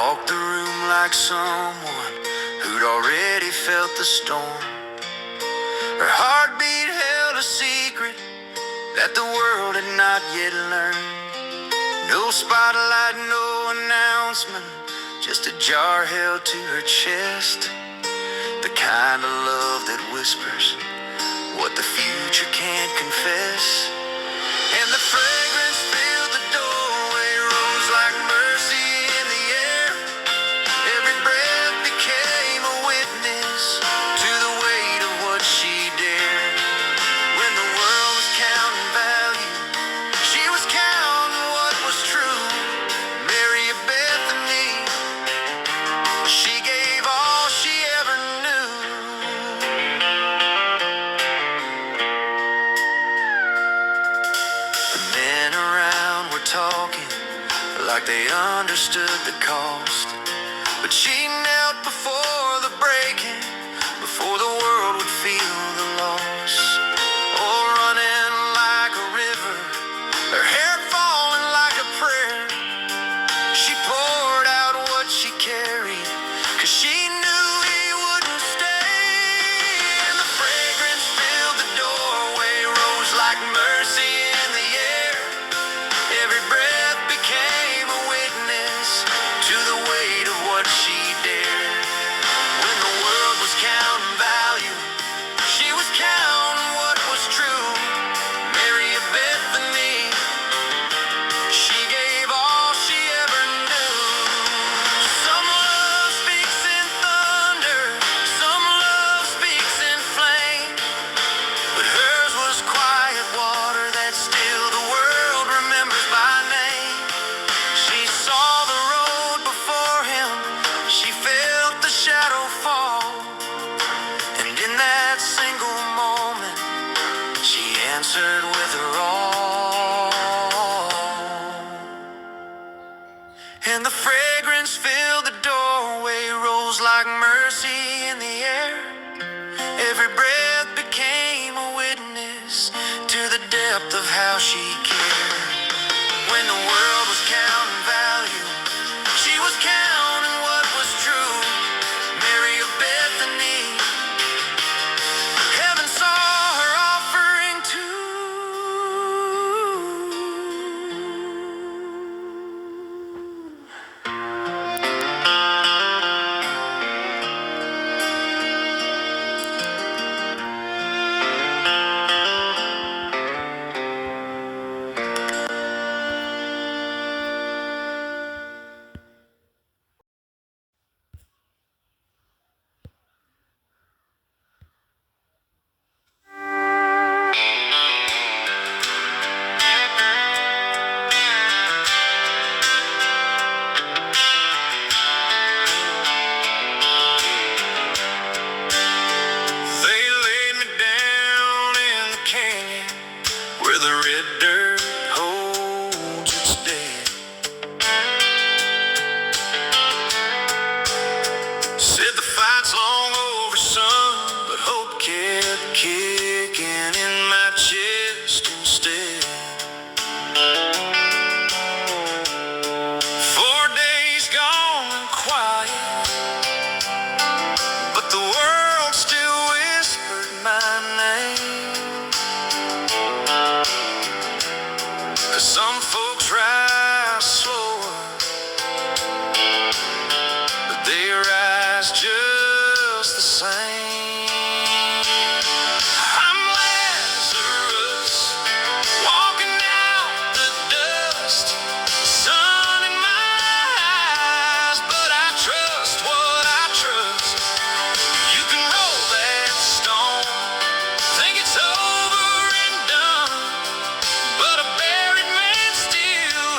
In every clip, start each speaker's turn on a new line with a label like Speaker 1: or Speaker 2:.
Speaker 1: walked the room like someone who'd already felt the storm. Her heartbeat held a secret that the world had not yet learned. No spotlight, no announcement, just a jar held to her chest. The kind of love that whispers what the future can't confess. And the fragrance filled the doorway, rose like mercy in the air. Every breath became a witness to the weight of what she dared. When the world was counting value, she was counting what was true. Mary of Bethany, she gave all she ever knew. The men around were talking like they understood the cost, but she knelt before the breaking, before the world would feel the loss. Oh, running like a river, her hair falling like a prayer, she poured out what she carried, 'cause she knew he wouldn't stay. And the fragrance filled the doorway, rose like mercy in the air. Every breath became a witness to the weight of what she dared. When the world was counting value, she was counting what was true. Mary of Bethany, she gave all she ever knew. Some love speaks in thunder, some love speaks in flame, but hers was quiet water that still the world remembers by name. She saw the road before him, she felt the shadow fall, and in that single moment, she answered with her all. And the fragrance filled the doorway, rose like mercy in the air. Every breath became a witness to the depth of how she cared. When the world was counting value, she was counting what was true. Mary of Bethany, heaven saw her offering too. They laid me down in the canyon where the red dirt holds its dead. Said the fight's long over, son, but hope kept kicking in my chest instead. 4 days gone and quiet, but the world still whispered my name. 'Cause some folks rise slower, but they rise just the same. I'm Lazarus, walking out the dust, sun in my eyes, but I trust what I trust. You can roll that stone, think it's over and done, but a buried man still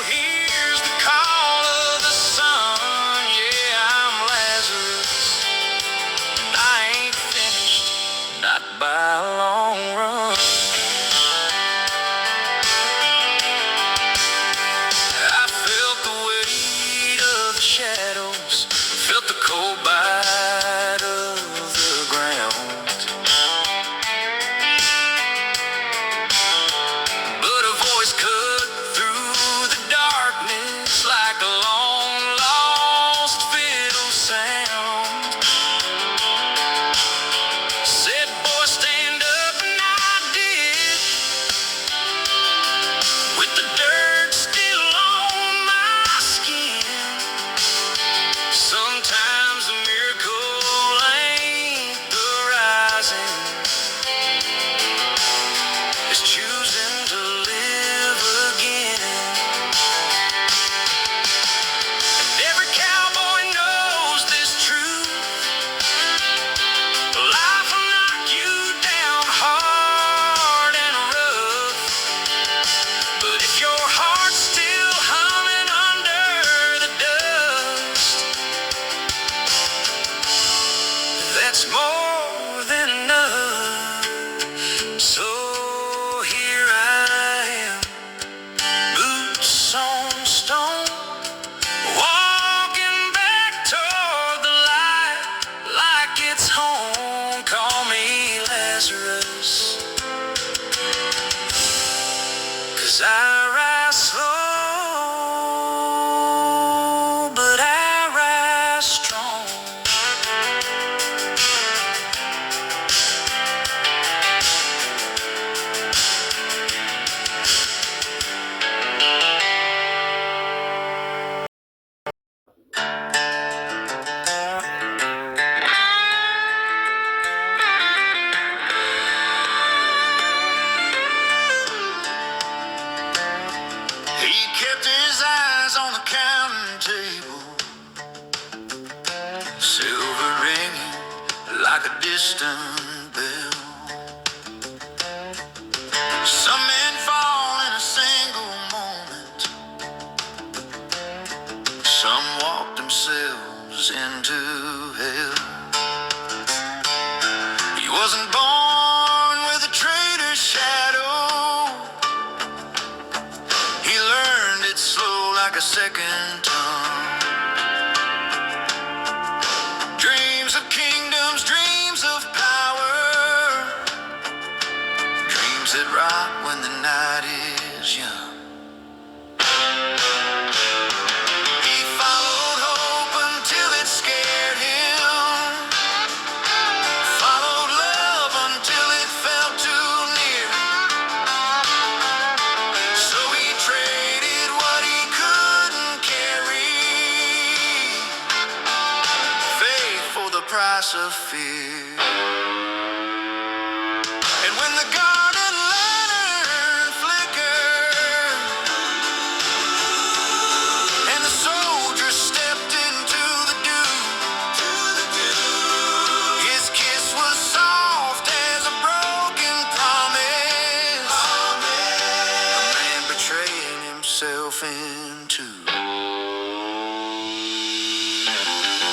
Speaker 1: rise slow, but I rise strong. He kept his eyes on the counting table, silver ringing like a distant bell. Some men fall in a single moment, some walk themselves into hell. He wasn't born with a traitor's shadow, he learned it slow like a second tongue. Dreams of kingdoms, dreams of power, dreams that rock when the night is young. He followed hope until it scared him, followed love until it felt too near. So he traded what he couldn't carry, faith for the price of fear. And when the garden lantern flickered and the soldier stepped into the dew, his kiss was soft as a broken promise, a man betraying himself in two.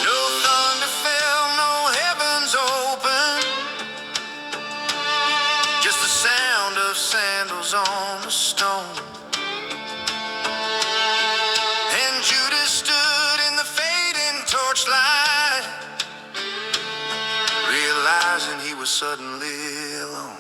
Speaker 1: No thunder fell, no heavens open, just the sound of sandals on the stone. And Judas stood in the fading torchlight, realizing he was suddenly alone.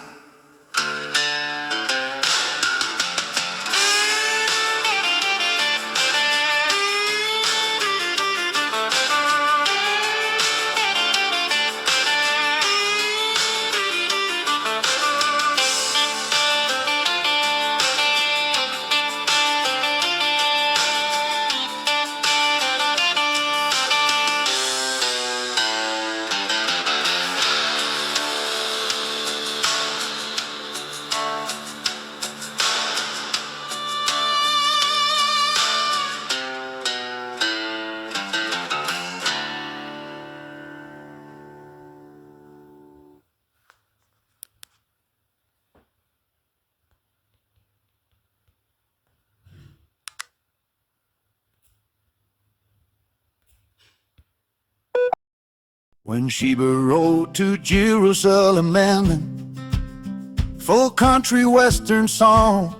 Speaker 2: When Sheba rode to Jerusalem, landing, full country western song,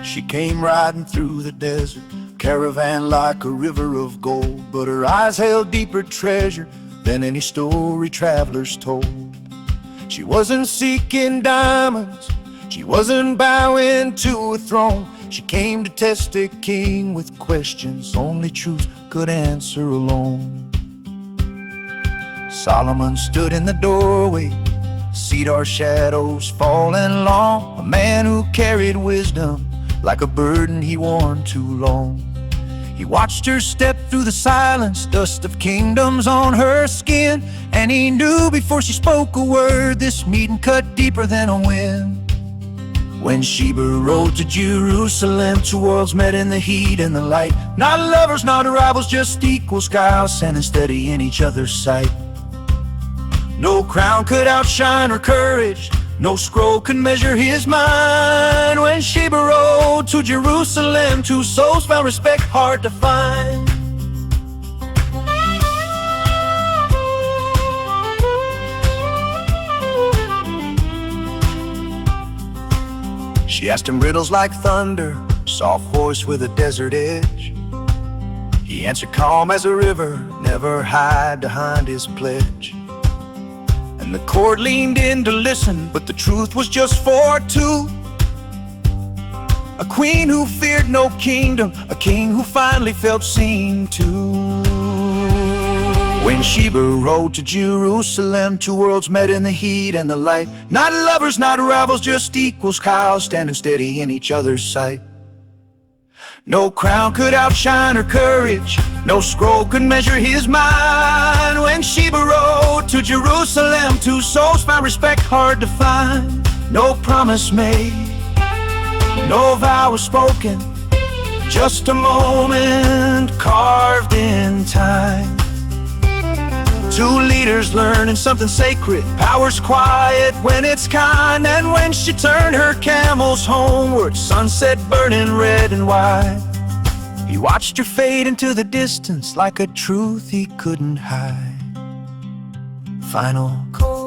Speaker 2: she came riding through the desert, caravan like a river of gold. But her eyes held deeper treasure than any story travelers told. She wasn't seeking diamonds, she wasn't bowing to a throne. She came to test a king with questions only truth could answer alone. Solomon stood in the doorway, cedar shadows falling long, a man who carried wisdom like a burden he worn too long. He watched her step through the silence, dust of kingdoms on her skin, and he knew before she spoke a word, this meeting cut deeper than a wind. When Sheba rode to Jerusalem, two worlds met in the heat and the light. Not lovers, not rivals, just equal skies, standing steady in each other's sight. No crown could outshine her courage, no scroll could measure his mind. When Sheba rode to Jerusalem, two souls found respect hard to find. She asked him riddles like thunder, soft voice with a desert edge. He answered calm as a river, never hide behind his pledge. And the court leaned in to listen, but the truth was just for two. A queen who feared no kingdom, a king who finally felt seen too. When Sheba rode to Jerusalem, two worlds met in the heat and the light. Not lovers, not rivals, just equals, cows standing steady in each other's sight. No crown could outshine her courage, no scroll could measure his mind. When Sheba rode to Jerusalem, two souls found respect hard to find. No promise made, no vow was spoken, just a moment carved in time. Two leaders learning something sacred, power's quiet when it's kind. And when she turned her camels homeward, sunset burning red and white, he watched her fade into the distance like a truth he couldn't hide. Final call.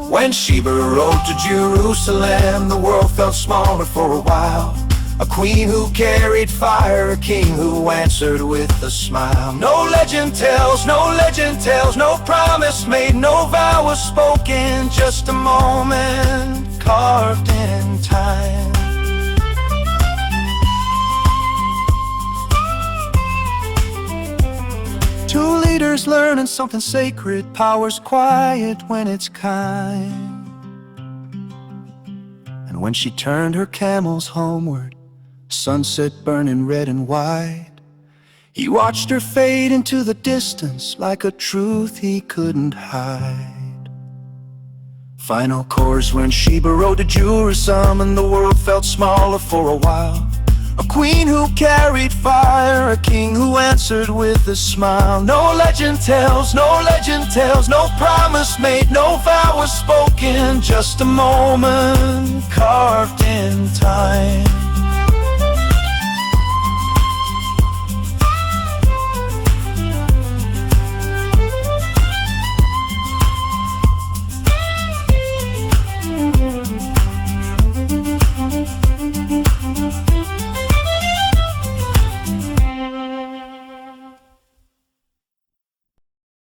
Speaker 2: When Sheba rode to Jerusalem, the world felt smaller for a while. A queen who carried fire, a king who answered with a smile. No legend tells, no promise made, no vow was spoken, just a moment carved in time. Two leaders learning something sacred, power's quiet when it's kind. And when she turned her camels homeward, sunset burning red and white, he watched her fade into the distance like a truth he couldn't hide. Final chorus. When Sheba rode to Jerusalem and the world felt smaller for a while. A queen who carried fire, a king who answered with a smile. No legend tells, no promise made, no vow was spoken, just a moment carved in time.